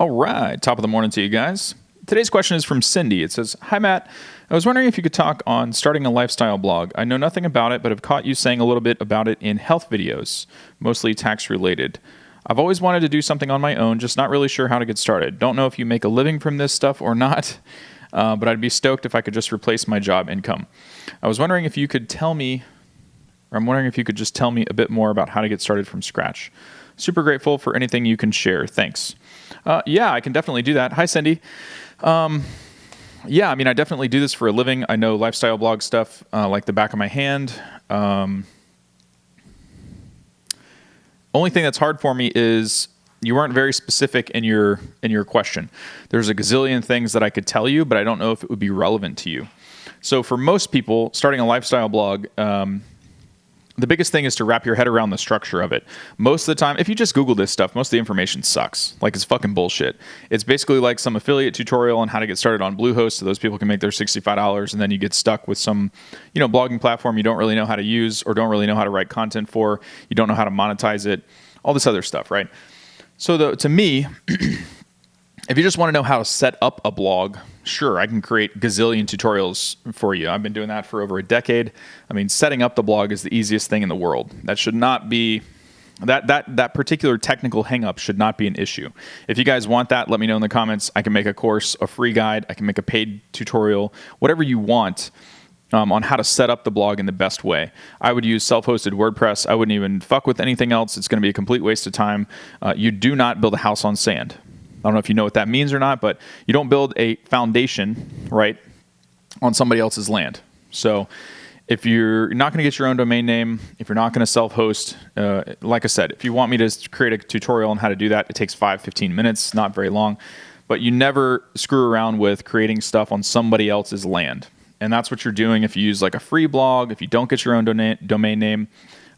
All right, top of the morning to you guys. Today's question is from Cindy. It says, "Hi Matt, I was wondering if you could talk on starting a lifestyle blog. I know nothing about it, but have caught you saying a little bit about it in health videos, mostly tax related. I've always wanted to do something on my own, just not really sure how to get started. Don't know if you make a living from this stuff or not, but I'd be stoked if I could just replace my job income. I was wondering if you could tell me, or I'm wondering if you could just tell me a bit more about how to get started from scratch. Super grateful for anything you can share. Thanks." Yeah, I can definitely do that. Hi, Cindy. Yeah, I mean, I definitely do this for a living. I know lifestyle blog stuff like the back of my hand. Only thing that's hard for me is you weren't very specific in your question. There's a gazillion things that I could tell you, but I don't know if it would be relevant to you. So for most people, starting a lifestyle blog, the biggest thing is to wrap your head around the structure of it. Most of the time, if you just Google this stuff, most of the information sucks. Like, it's fucking bullshit. It's basically like some affiliate tutorial on how to get started on Bluehost so those people can make their $65, and then you get stuck with some, blogging platform you don't really know how to use or don't really know how to write content for. You don't know how to monetize it. All this other stuff, right? So to me, if you just want to know how to set up a blog, sure, I can create gazillion tutorials for you. I've been doing that for over a decade. I mean, setting up the blog is the easiest thing in the world. That should not be, that particular technical hang-up should not be an issue. If you guys want that, let me know in the comments. I can make a course, a free guide. I can make a paid tutorial, whatever you want on how to set up the blog in the best way. I would use self-hosted WordPress. I wouldn't even fuck with anything else. It's going to be a complete waste of time. You do not build a house on sand. I don't know if you know what that means or not, but you don't build a foundation, right, on somebody else's land. So if you're not going to get your own domain name, if you're not going to self-host, like I said, if you want me to create a tutorial on how to do that, it takes 5-15 minutes, not very long. But you never screw around with creating stuff on somebody else's land. And that's what you're doing if you use like a free blog, if you don't get your own domain name.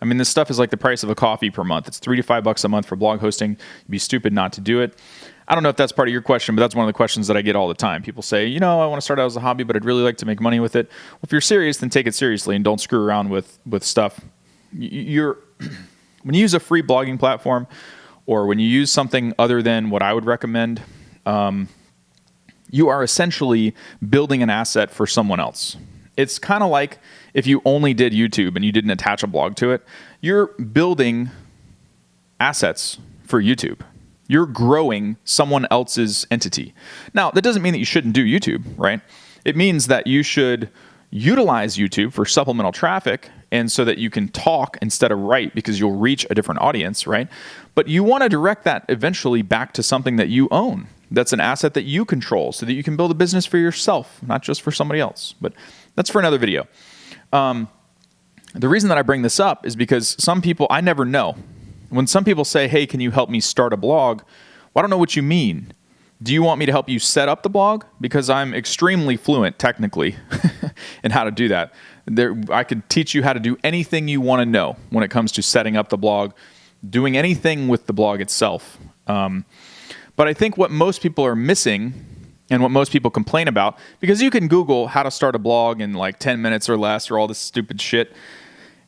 I mean, this stuff is like the price of a coffee per month. It's $3 to $5 a month for blog hosting. You'd be stupid not to do it. I don't know if that's part of your question, but that's one of the questions that I get all the time. People say, I want to start out as a hobby, but I'd really like to make money with it. Well, if you're serious, then take it seriously and don't screw around with stuff. When you use a free blogging platform, or when you use something other than what I would recommend, you are essentially building an asset for someone else. It's kind of like if you only did YouTube and you didn't attach a blog to it, you're building assets for YouTube. You're growing someone else's entity. Now, that doesn't mean that you shouldn't do YouTube, right? It means that you should utilize YouTube for supplemental traffic and so that you can talk instead of write because you'll reach a different audience, right? But you want to direct that eventually back to something that you own. That's an asset that you control so that you can build a business for yourself, not just for somebody else. But that's for another video. The reason that I bring this up is because some people, I never know. When some people say, "Hey, can you help me start a blog?" Well, I don't know what you mean. Do you want me to help you set up the blog? Because I'm extremely fluent technically in how to do that. I could teach you how to do anything you want to know when it comes to setting up the blog, doing anything with the blog itself. But I think what most people are missing and what most people complain about, because you can Google how to start a blog in like 10 minutes or less or all this stupid shit,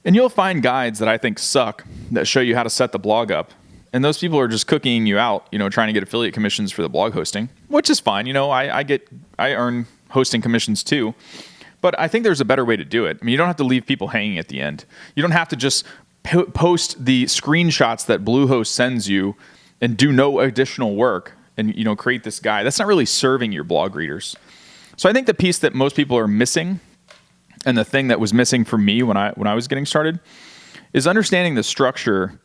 and you'll find guides that I think suck that show you how to set the blog up. And those people are just cooking you out, trying to get affiliate commissions for the blog hosting, which is fine. I earn hosting commissions too. But I think there's a better way to do it. I mean, you don't have to leave people hanging at the end. You don't have to just post the screenshots that Bluehost sends you and do no additional work and, create this guide. That's not really serving your blog readers. So I think the piece that most people are missing, and the thing that was missing for me when I was getting started, is understanding the structure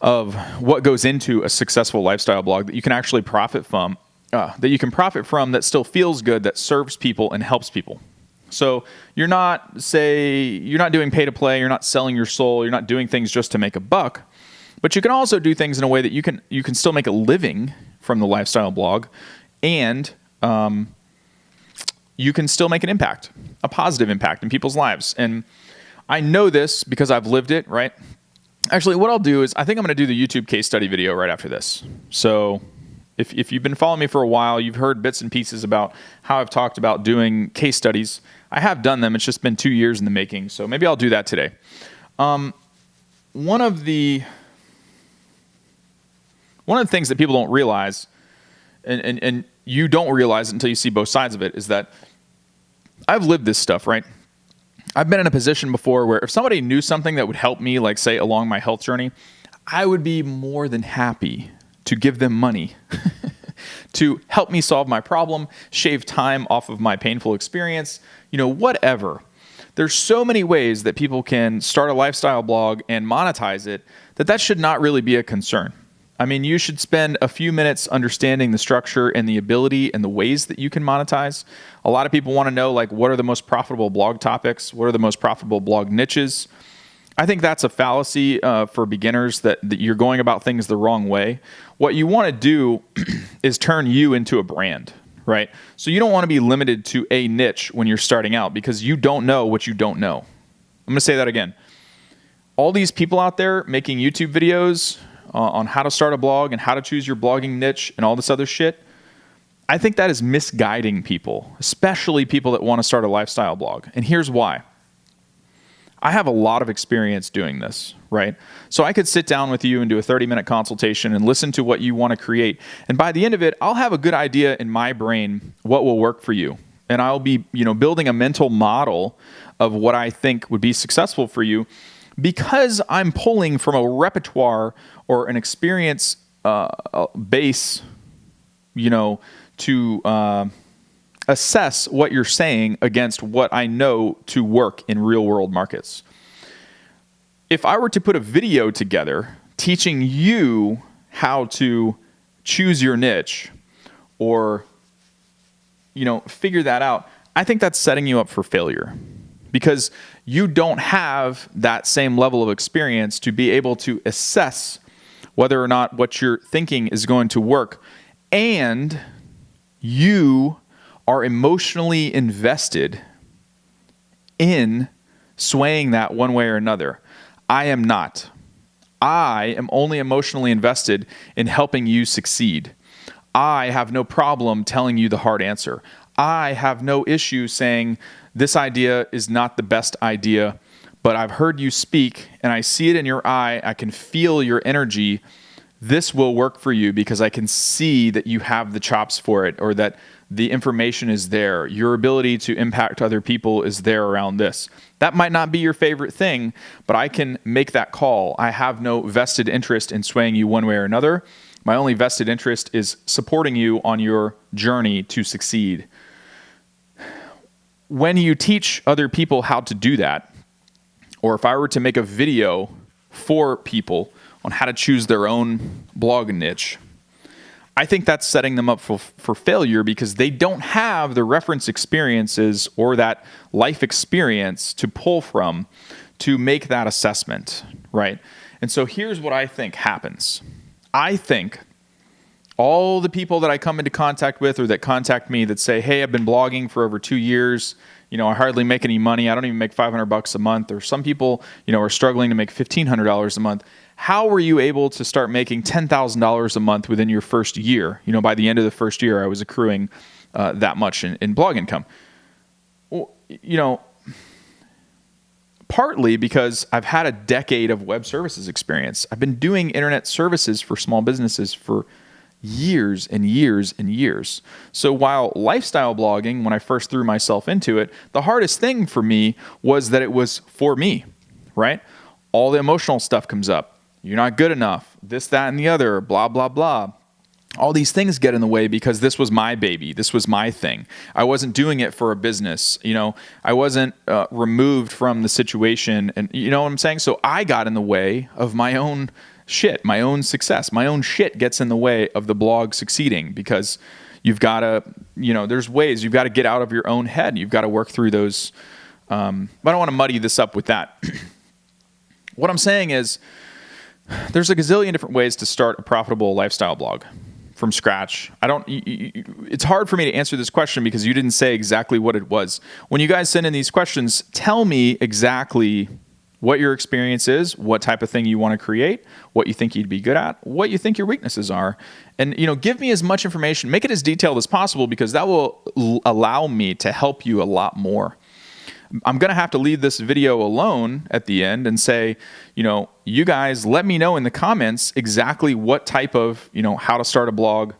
of what goes into a successful lifestyle blog that you can actually profit from, that still feels good, that serves people and helps people. So you're not doing pay to play, you're not selling your soul, you're not doing things just to make a buck, but you can also do things in a way that you can still make a living from the lifestyle blog, and you can still make an impact, a positive impact in people's lives. And I know this because I've lived it, right? Actually, what I'll do is I think I'm going to do the YouTube case study video right after this. So if you've been following me for a while, you've heard bits and pieces about how I've talked about doing case studies. I have done them. It's just been 2 years in the making. So maybe I'll do that today. One of the things that people don't realize and you don't realize it until you see both sides of it, is that I've lived this stuff, right? I've been in a position before where if somebody knew something that would help me, like say along my health journey, I would be more than happy to give them money to help me solve my problem, shave time off of my painful experience, whatever. There's so many ways that people can start a lifestyle blog and monetize it that should not really be a concern. I mean, you should spend a few minutes understanding the structure and the ability and the ways that you can monetize. A lot of people want to know, like, what are the most profitable blog topics? What are the most profitable blog niches? I think that's a fallacy for beginners, that you're going about things the wrong way. What you want to do is turn you into a brand, right? So you don't want to be limited to a niche when you're starting out, because you don't know what you don't know. I'm going to say that again. All these people out there making YouTube videos on how to start a blog and how to choose your blogging niche and all this other shit, I think that is misguiding people, especially people that want to start a lifestyle blog. And here's why. I have a lot of experience doing this, right? So I could sit down with you and do a 30-minute consultation and listen to what you want to create. And by the end of it, I'll have a good idea in my brain what will work for you. And I'll be, building a mental model of what I think would be successful for you, because I'm pulling from a repertoire or an experience base, to assess what you're saying against what I know to work in real world markets. If I were to put a video together teaching you how to choose your niche or, figure that out, I think that's setting you up for failure, because you don't have that same level of experience to be able to assess whether or not what you're thinking is going to work. And you are emotionally invested in swaying that one way or another. I am not. I am only emotionally invested in helping you succeed. I have no problem telling you the hard answer. I have no issue saying this idea is not the best idea, but I've heard you speak and I see it in your eye. I can feel your energy. This will work for you because I can see that you have the chops for it, or that the information is there. Your ability to impact other people is there around this. That might not be your favorite thing, but I can make that call. I have no vested interest in swaying you one way or another. My only vested interest is supporting you on your journey to succeed. When you teach other people how to do that, or if I were to make a video for people on how to choose their own blog niche, I think that's setting them up for failure, because they don't have the reference experiences or that life experience to pull from to make that assessment, right? And so here's what I think happens. I think all the people that I come into contact with, or that contact me, that say, hey, I've been blogging for over 2 years, I hardly make any money. I don't even make $500 a month. Or some people, are struggling to make $1,500 a month. How were you able to start making $10,000 a month within your first year? By the end of the first year, I was accruing that much in blog income. Well, partly because I've had a decade of web services experience. I've been doing internet services for small businesses for years and years and years. So while lifestyle blogging, when I first threw myself into it, the hardest thing for me was that it was for me, right? All the emotional stuff comes up. You're not good enough, this, that, and the other, blah, blah, blah. All these things get in the way because this was my baby. This was my thing. I wasn't doing it for a business. I wasn't removed from the situation. And you know what I'm saying? So I got in the way of my own shit, my own success. My own shit gets in the way of the blog succeeding, because you've got to, there's ways. You've got to get out of your own head. You've got to work through those. But I don't want to muddy this up with that. What I'm saying is, there's a gazillion different ways to start a profitable lifestyle blog from scratch. It's hard for me to answer this question because you didn't say exactly what it was. When you guys send in these questions, tell me exactly what your experience is, what type of thing you want to create, what you think you'd be good at, what you think your weaknesses are. And, give me as much information, make it as detailed as possible, because that will allow me to help you a lot more. I'm going to have to leave this video alone at the end and say, you guys let me know in the comments exactly what type of, how to start a blog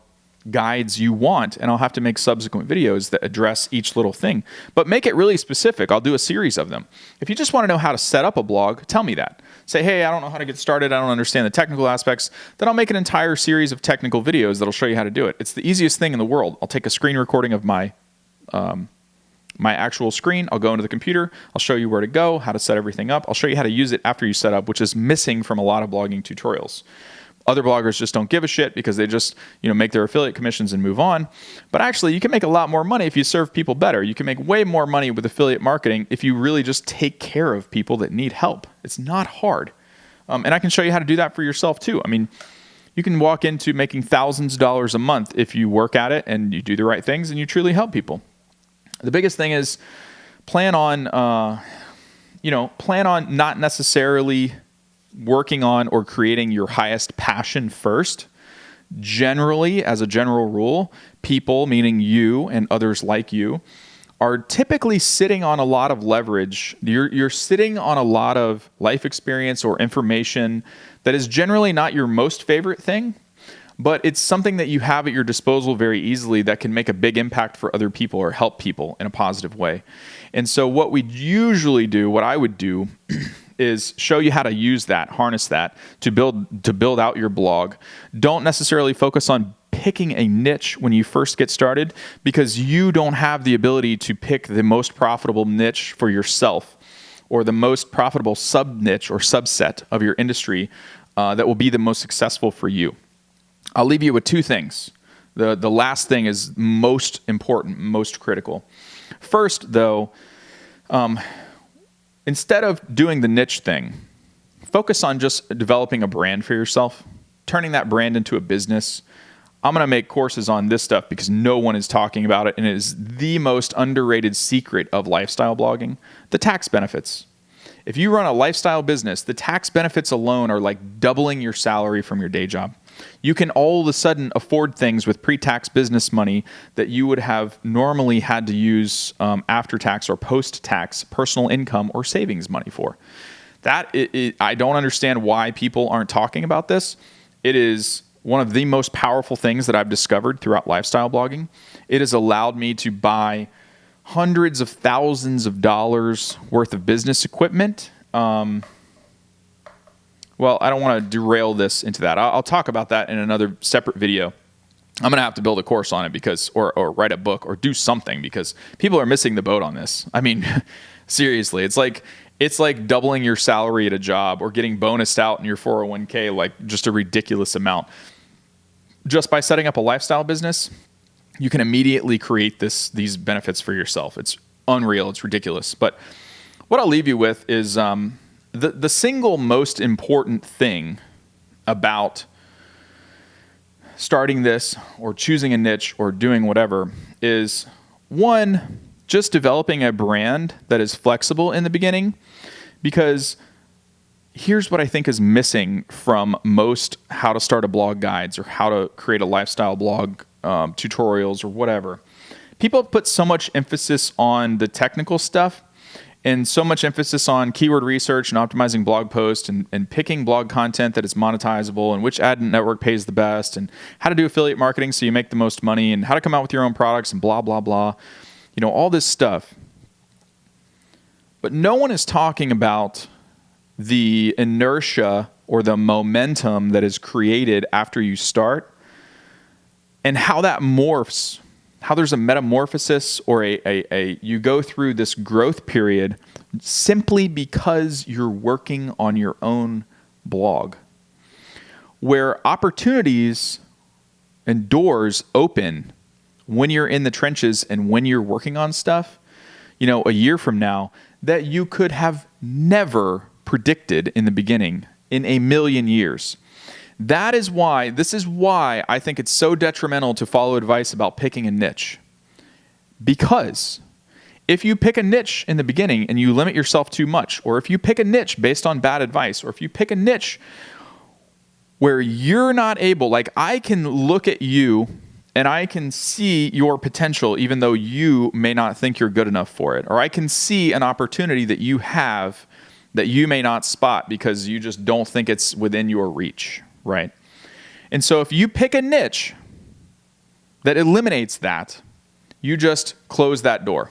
guides you want, and I'll have to make subsequent videos that address each little thing, but make it really specific. I'll do a series of them. If you just want to know how to set up a blog, tell me that. Say, hey, I don't know how to get started. I don't understand the technical aspects. Then I'll make an entire series of technical videos that'll show you how to do it. It's the easiest thing in the world. I'll take a screen recording of my actual screen. I'll go into the computer. I'll show you where to go, how to set everything up. I'll show you how to use it after you set up, which is missing from a lot of blogging tutorials. Other bloggers just don't give a shit because they just, make their affiliate commissions and move on. But actually, you can make a lot more money if you serve people better. You can make way more money with affiliate marketing if you really just take care of people that need help. It's not hard. And I can show you how to do that for yourself too. I mean, you can walk into making thousands of dollars a month if you work at it and you do the right things and you truly help people. The biggest thing is plan on not necessarily working on or creating your highest passion first. Generally, as a general rule, people, meaning you and others like you, are typically sitting on a lot of leverage. You're sitting on a lot of life experience or information that is generally not your most favorite thing, but it's something that you have at your disposal very easily that can make a big impact for other people or help people in a positive way. And so what I would do is show you how to use that, harness that to build out your blog. Don't necessarily focus on picking a niche when you first get started, because you don't have the ability to pick the most profitable niche for yourself or the most profitable sub-niche or subset of your industry that will be the most successful for you. I'll leave you with two things. The last thing is most important, most critical. First, though, instead of doing the niche thing, focus on just developing a brand for yourself, turning that brand into a business. I'm going to make courses on this stuff because no one is talking about it, and it is the most underrated secret of lifestyle blogging, the tax benefits. If you run a lifestyle business, the tax benefits alone are like doubling your salary from your day job. You can all of a sudden afford things with pre-tax business money that you would have normally had to use after-tax or post-tax personal income or savings money for. I don't understand why people aren't talking about this. It is one of the most powerful things that I've discovered throughout lifestyle blogging. It has allowed me to buy hundreds of thousands of dollars worth of business equipment. Well, I don't want to derail this into that. I'll talk about that in another separate video. I'm going to have to build a course on it or write a book or do something, because people are missing the boat on this. I mean, seriously, it's like doubling your salary at a job or getting bonused out in your 401k, like just a ridiculous amount. Just by setting up a lifestyle business, you can immediately create these benefits for yourself. It's unreal. It's ridiculous. But what I'll leave you with is the single most important thing about starting this or choosing a niche or doing whatever is, one, just developing a brand that is flexible in the beginning. Because here's what I think is missing from most how to start a blog guides or how to create a lifestyle blog tutorials or whatever. People put so much emphasis on the technical stuff and so much emphasis on keyword research and optimizing blog posts and picking blog content that is monetizable and which ad network pays the best and how to do affiliate marketing so you make the most money and how to come out with your own products and blah, blah, blah. All this stuff. But no one is talking about the inertia or the momentum that is created after you start and how that morphs, how there's a metamorphosis or you go through this growth period simply because you're working on your own blog, where opportunities and doors open when you're in the trenches and when you're working on stuff, a year from now, that you could have never predicted in the beginning in a million years. This is why I think it's so detrimental to follow advice about picking a niche. Because if you pick a niche in the beginning and you limit yourself too much, or if you pick a niche based on bad advice, or if you pick a niche where you're not able, like I can look at you and I can see your potential even though you may not think you're good enough for it, or I can see an opportunity that you have that you may not spot because you just don't think it's within your reach, right? And so if you pick a niche that eliminates that, you just close that door.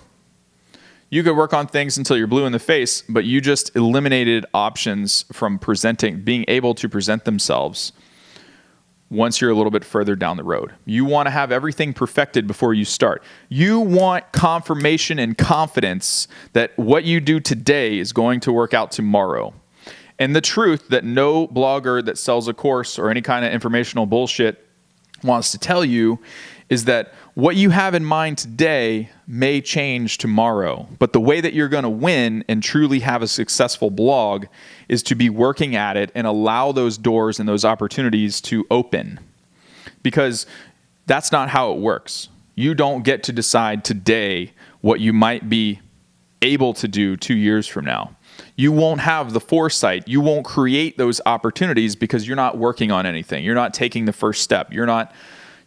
You could work on things until you're blue in the face, but you just eliminated options from being able to present themselves once you're a little bit further down the road. You want to have everything perfected before you start. You want confirmation and confidence that what you do today is going to work out tomorrow. And the truth that no blogger that sells a course or any kind of informational bullshit wants to tell you is that what you have in mind today may change tomorrow. But the way that you're going to win and truly have a successful blog is to be working at it and allow those doors and those opportunities to open. Because that's not how it works. You don't get to decide today what you might be able to do 2 years from now. You won't have the foresight. You won't create those opportunities because you're not working on anything. You're not taking the first step. You're not,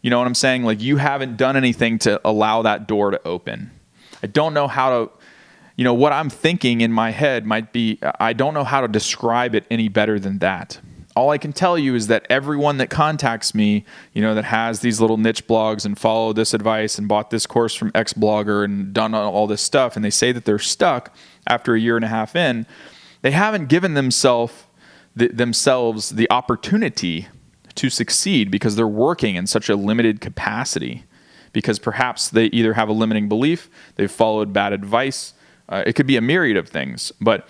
you know what I'm saying? Like, you haven't done anything to allow that door to open. I don't know how to, what I'm thinking in my head might be, I don't know how to describe it any better than that. All I can tell you is that everyone that contacts me, that has these little niche blogs and followed this advice and bought this course from X blogger and done all this stuff, and they say that they're stuck after a year and a half in, they haven't given themselves the opportunity to succeed because they're working in such a limited capacity. Because perhaps they either have a limiting belief, they've followed bad advice. It could be a myriad of things. But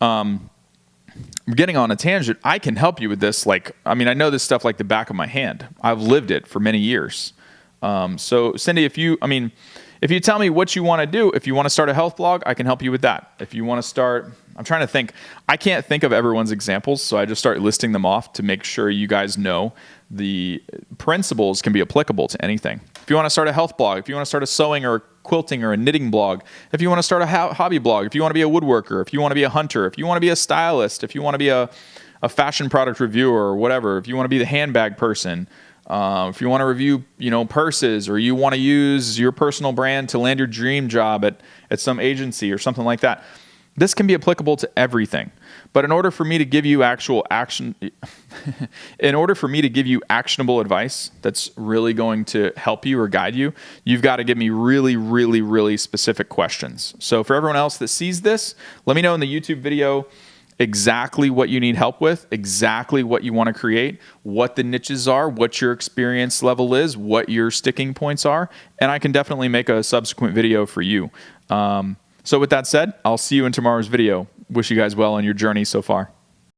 getting on a tangent, I can help you with this. I know this stuff like the back of my hand. I've lived it for many years. So Cindy, if you tell me what you want to do, if you want to start a health blog, I can help you with that. If you want to start, I'm trying to think. I can't think of everyone's examples, so I just start listing them off to make sure you guys know the principles can be applicable to anything. If you want to start a health blog, if you want to start a sewing or a quilting or a knitting blog, if you want to start a hobby blog, if you want to be a woodworker, if you want to be a hunter, if you want to be a stylist, if you want to be a fashion product reviewer or whatever, if you want to be the handbag person, if you want to review, purses, or you want to use your personal brand to land your dream job at some agency or something like that. This can be applicable to everything. But in order for me to give you actionable advice that's really going to help you or guide you, you've got to give me really, really, really specific questions. So for everyone else that sees this, let me know in the YouTube video exactly what you need help with, exactly what you want to create, what the niches are, what your experience level is, what your sticking points are, and I can definitely make a subsequent video for you. So with that said, I'll see you in tomorrow's video. Wish you guys well on your journey so far.